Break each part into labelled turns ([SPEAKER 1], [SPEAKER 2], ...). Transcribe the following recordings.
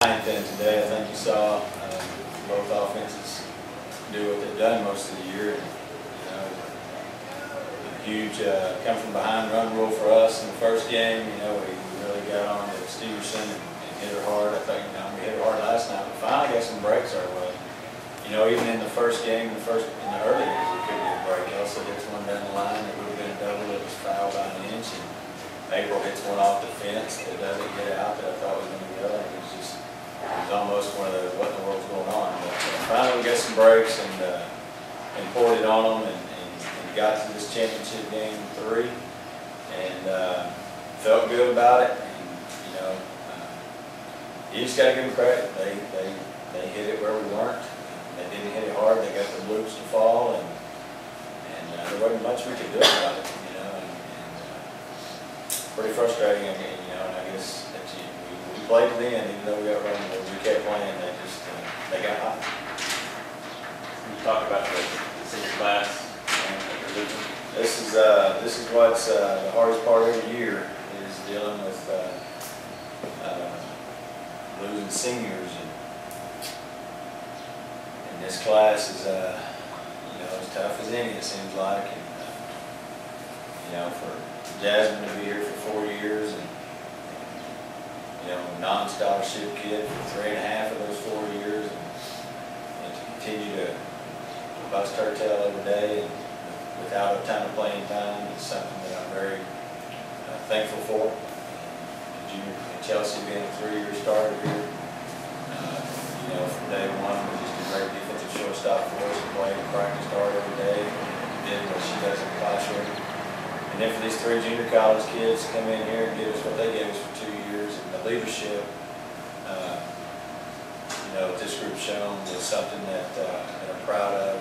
[SPEAKER 1] ninth inning today. I think you saw both offenses do what they've done most of the year. Huge come from behind run rule for us in the first game. We really got on to Stevenson and hit her hard. I think we hit her hard last night, but finally got some breaks our way. Even in the first game, in the early innings, we couldn't get a break. Elsa hits one down the line. It would have been a double. It was fouled by an inch. And April hits one off the fence that doesn't get out that I thought was going to go. It was almost one of the what in the world's going on. But finally we got some breaks and poured it on them and got to this championship game 3 and felt good about it. And you just got to give them credit. They hit it where we weren't. They didn't hit it hard. They got the loops to fall, and there wasn't much we could do about it. Pretty frustrating. And I guess that we played to the end, even though we got run. We kept playing. They got hot.
[SPEAKER 2] You talk about the senior class.
[SPEAKER 1] This is what's the hardest part every year is dealing with losing seniors, and this class is as tough as any, it seems like. And for Jasmine to be here for 4 years and non-scholarship kid for 3.5 of those 4 years, and to continue to bust her tail every day and without a ton of playing time is something that I'm very thankful for. And Chelsea being a 3-year starter here, from day one was just a great defensive shortstop for us. Played and practiced hard every day, did what she does in the classroom. And then for these 3 junior college kids to come in here and give us what they gave us for 2 years, and the leadership, this group's shown is something that I'm proud of,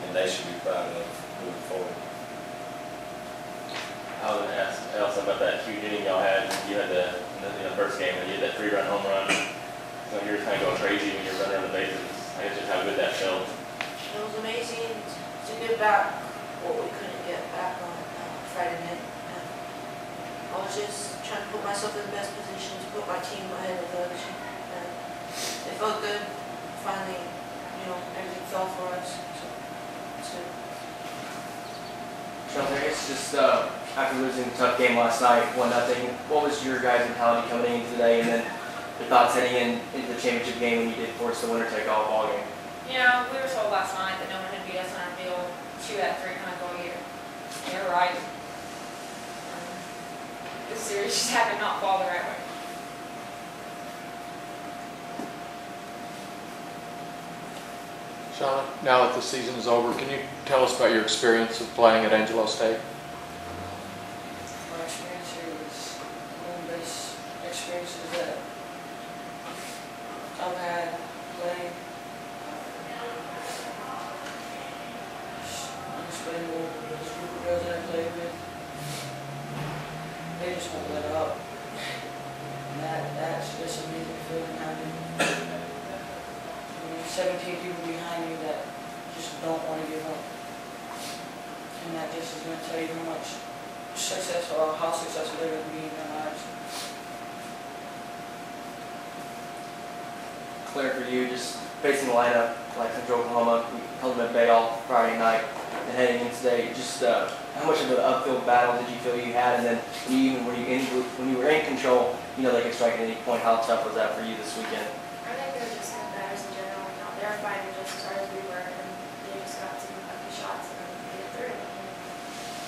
[SPEAKER 1] and they should be proud of moving forward.
[SPEAKER 2] I was going to ask Elsa about that huge inning y'all had. You had in the first game, you had that 3-run home run. So you were kind of going crazy when you were running on the bases. I guess just how good that felt.
[SPEAKER 3] It was amazing to get back what we couldn't get back on Friday night. I was just trying to put myself in the best position to put my team ahead of others. It felt good. Finally, everything fell for us. So it's good.
[SPEAKER 4] Sean, I guess just after losing a tough game last night, 1-0, what was your guys' mentality coming in today, and then your thoughts heading into the championship game when you did force the winner take all ball game?
[SPEAKER 5] We were told last night that no one had beat us on our field 2 out of 3 times all year. They were right. This series just happened not fall the right way.
[SPEAKER 6] Shauna, now that the season is over, can you tell us about your experience of playing at Angelo State?
[SPEAKER 7] My experience here was one of the best experiences that I've had playing. Unexplainable. This group of girls that I played with, they just won't let up. And that's just an amazing feeling having 17 people behind you that just don't want to give up. And that just is going to tell you how much successful or how successful they're going to be in their lives.
[SPEAKER 4] Claire, for you, just facing the lineup like Central Oklahoma, we held them at bay all Friday night, and heading in today, just how much of an upfield battle did you feel you had? And then when you were in control, they could strike at any point. How tough was that for you this weekend?
[SPEAKER 5] I think they're just good batters in general. They were fighting just as hard as we were, and they just got some lucky shots and made it through.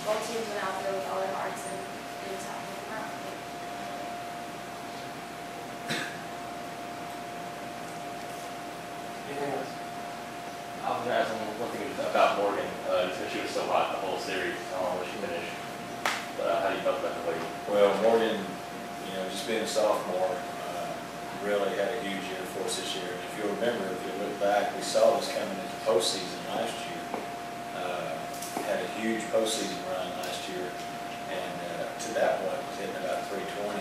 [SPEAKER 5] Both teams went out there with all their hearts, and they just happened to come out.
[SPEAKER 2] Anything else? I was going to ask one thing about Morgan. She was so hot the whole series. I don't know when she finished. But how do you feel about the way?
[SPEAKER 1] Well, Morgan, just being a sophomore, really had a huge year for us this year. And if you remember, if you look back, we saw this coming into postseason last year. Had a huge postseason run last year, and to that point was hitting about 320.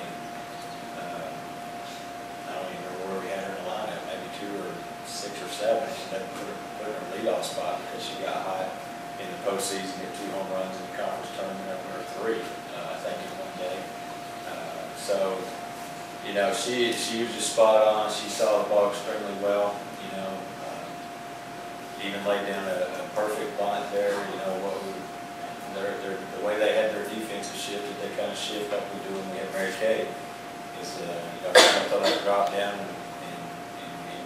[SPEAKER 1] I don't even remember where we had her in the lineup, maybe 2 or 6 or 7. She ended up put her in a leadoff spot because she got hot in the postseason, hit 2 home runs in the conference tournament, or 3, I think, in one day. So you know, she was just spot on. She saw the ball extremely well. You know, even laid down a perfect bunt there. You know what we. The way they had their defenses shifted, they kind of shift like we do when we have Mary Kay. Is you know, kind of throw that drop down and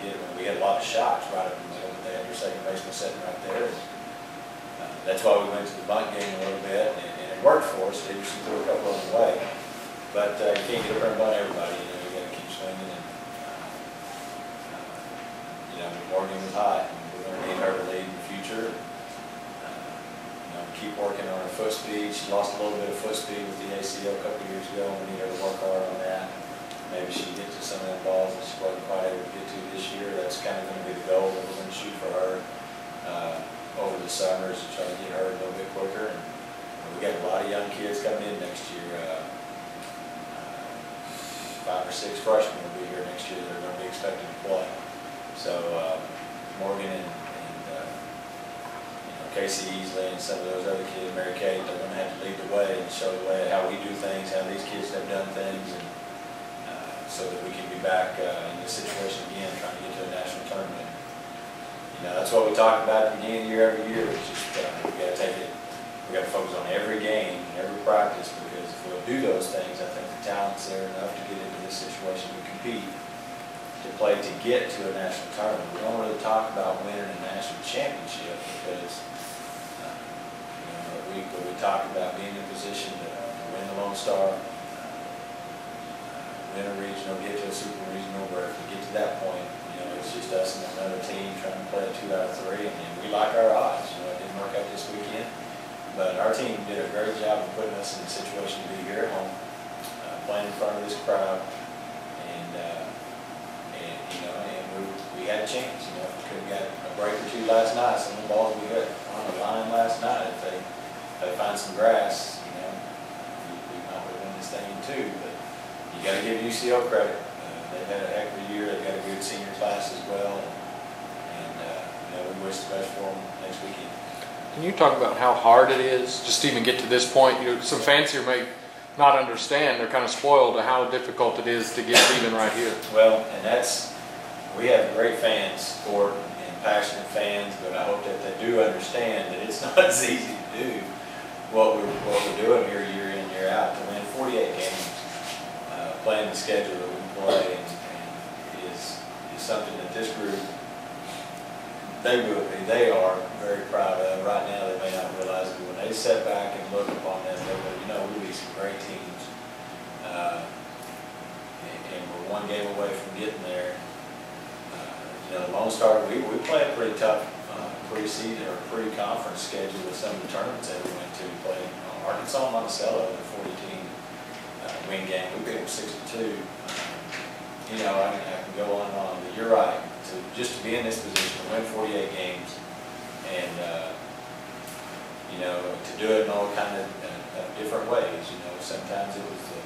[SPEAKER 1] get it. We had a lot of shots right up the middle, but they had their second baseman sitting right there. That's why we went to the bunt game a little bit, and it worked for us. They just threw a couple of them away. But you can't get up there and bunt everybody. You know, you got to keep swinging. And you know, Morgan was hot, and we're going to need her to lead in the future. You know, keep working on her foot speed. She lost a little bit of foot speed with the ACL a couple of years ago, and we need her to work hard on that. Maybe she can get to some of them balls that she wasn't quite able to get to this year. That's kind of going to be the goal that we're going to shoot for her over the summer, is to try to get her a little bit quicker. And we got a lot of young kids coming in next year. 5 or 6 freshmen will be here next year. They're going to be expected to play. So Morgan and you know, Casey Easley and some of those other kids, Mary Kate, they're going to have to lead the way and show the way how we do things, how these kids have done things, and so that we can be back in this situation again, trying to get to a national tournament. You know, that's what we talk about at the beginning of the year every year. It's just we got to take it. We got to focus on every game, every practice, because if we'll do those things, I think the talent's there enough to get into this situation to compete, to play, to get to a national tournament. We don't really talk about winning a national championship because you know, we talk about being in a position to win the Lone Star, win a regional, get to a super regional, where if we get to that point, you know, it's just us and another team trying to play a 2 out of 3, and we like our odds. You know, it didn't work out this weekend. But our team did a great job of putting us in a situation to be here at home, playing in front of this crowd, and you know, and we had a chance. You know, if we could have got a break or two last night, some of the balls we got on the line last night, if they find some grass, you know, we might have won this thing in 2. But you got to give UCO credit. They've had a heck of a year. They've got a good senior class as well, and you know, we wish the best for them next weekend.
[SPEAKER 6] Can you talk about how hard it is just to even get to this point? You know, some fans here may not understand. They're kind of spoiled to how difficult it is to get even right here.
[SPEAKER 1] Well, and we have great fans, sport, and passionate fans, but I hope that they do understand that it's not as easy to do what we're doing here year in, year out. To win 48 games, playing the schedule that we play, and is something that this group, they are very proud of. Right now, they may not realize it, but when they step back and look upon them, they go, you know, we beat some great teams, and we're 1 game away from getting there. You know, the Lone Star, we play a pretty tough pre-season or pre-conference schedule with some of the tournaments that we went to. We played Arkansas and Monticello in a 40-team win game. We beat them 6-2. You know, I can go on and on, but you're right. Just to be in this position, to win 48 games, and you know, to do it in all kind of different ways. You know, sometimes it was the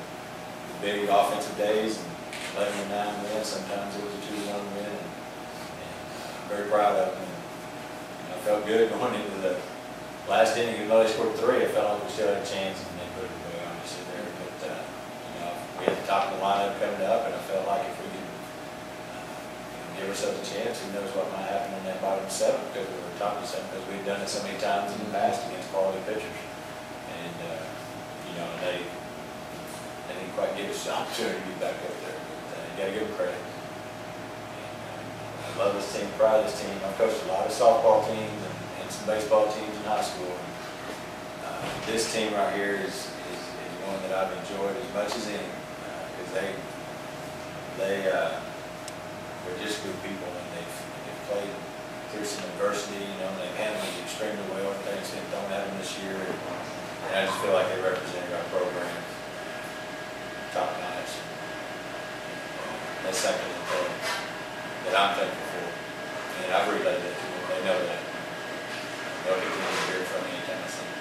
[SPEAKER 1] big offensive days and 11-9 win. Sometimes it was a 2-1 win, and I'm very proud of them. And I felt good going into the last inning. Even though they scored 3, I felt like we still had a chance, and they put it away, obviously there. But you know, we had the top of the lineup coming up, and I felt like if we could give ourselves a chance, who knows what might happen in that bottom 7, because we were top of 7, because we've done it so many times in the past against quality pitchers. And you know, they didn't quite give us the opportunity to get back up there, but you got to give them credit. And, I love this team, proud of this team. I've coached a lot of softball teams and some baseball teams in high school. And, this team right here is one that I've enjoyed as much as any, because they're just good people, and they've played through some adversity, you know, and they've handled it extremely well. Things that don't happen this year, and I just feel like they represented our program top notch. That's something that I'm thankful for, and I've relayed that to them. They know that. They'll continue to hear from me anytime I see them.